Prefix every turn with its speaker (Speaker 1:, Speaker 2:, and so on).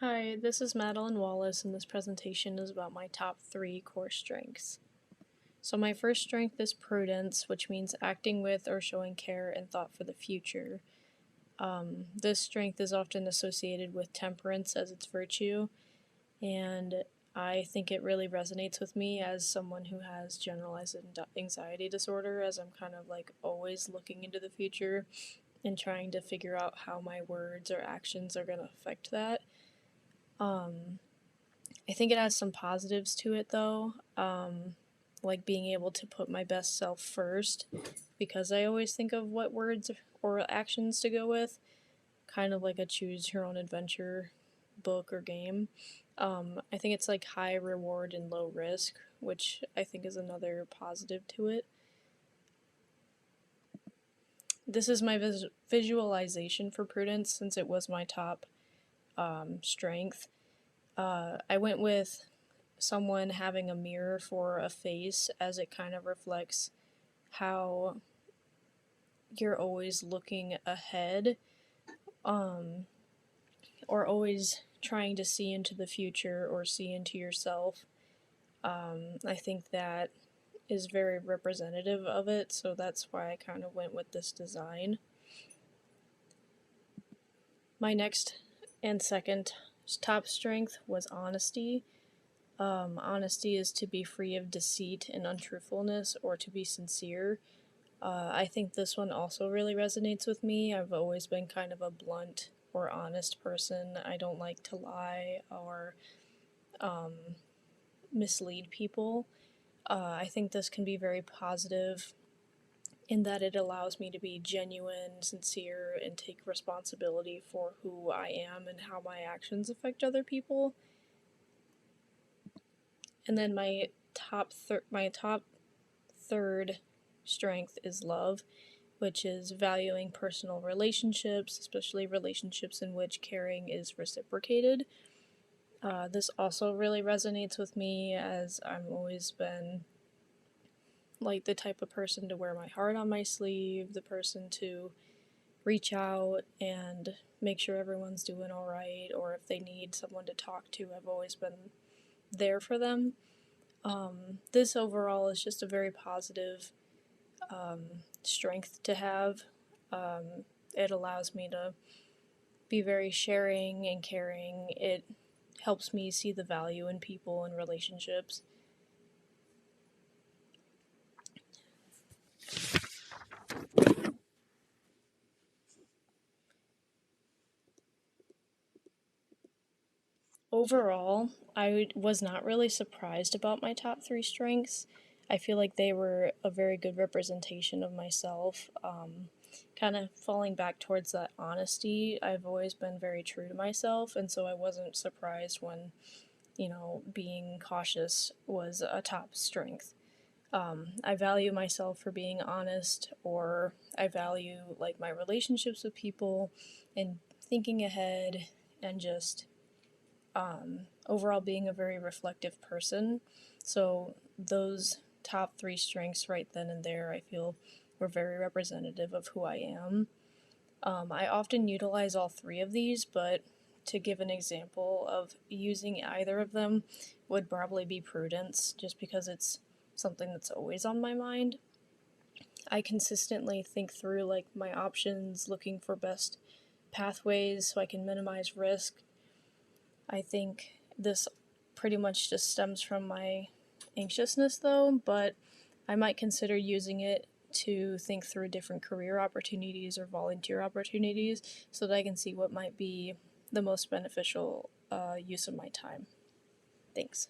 Speaker 1: Hi, this is Madeline Wallace, and this presentation is about my top 3 core strengths. So my first strength is prudence, which means acting with or showing care and thought for the future. This strength is often associated with temperance as its virtue, and I think it really resonates with me as someone who has generalized anxiety disorder, as I'm kind of like always looking into the future and trying to figure out how my words or actions are going to affect that. I think it has some positives to it though, like being able to put my best self first, because I always think of what words or actions to go with, kind of like a choose your own adventure book or game. I think it's like high reward and low risk, which I think is another positive to it. This is my visualization for prudence since it was my top strength. I went with someone having a mirror for a face, as it kind of reflects how you're always looking ahead, or always trying to see into the future or see into yourself. I think that is very representative of it, so that's why I kind of went with this design. My next and second top strength was honesty. Honesty is to be free of deceit and untruthfulness, or to be sincere. I think this one also really resonates with me. I've always been kind of a blunt or honest person. I don't like to lie or mislead people. I think this can be very positive in that it allows me to be genuine, sincere, and take responsibility for who I am and how my actions affect other people. And then my top third strength is love, which is valuing personal relationships, especially relationships in which caring is reciprocated. This also really resonates with me, as I've always been like the type of person to wear my heart on my sleeve, the person to reach out and make sure everyone's doing all right, or if they need someone to talk to, I've always been there for them. This overall is just a very positive strength to have. It allows me to be very sharing and caring. It helps me see the value in people and relationships. Overall, I was not really surprised about my top 3 strengths. I feel like they were a very good representation of myself. Kind of falling back towards that honesty, I've always been very true to myself, and so I wasn't surprised when, being cautious was a top strength. I value myself for being honest, or I value like my relationships with people and thinking ahead, and just overall being a very reflective person. So those top 3 strengths right then and there, I feel, were very representative of who I am. I often utilize all 3 of these, but to give an example of using either of them would probably be prudence, just because it's something that's always on my mind. I consistently think through like my options, looking for best pathways so I can minimize risk. I think this pretty much just stems from my anxiousness though, but I might consider using it to think through different career opportunities or volunteer opportunities so that I can see what might be the most beneficial use of my time. Thanks.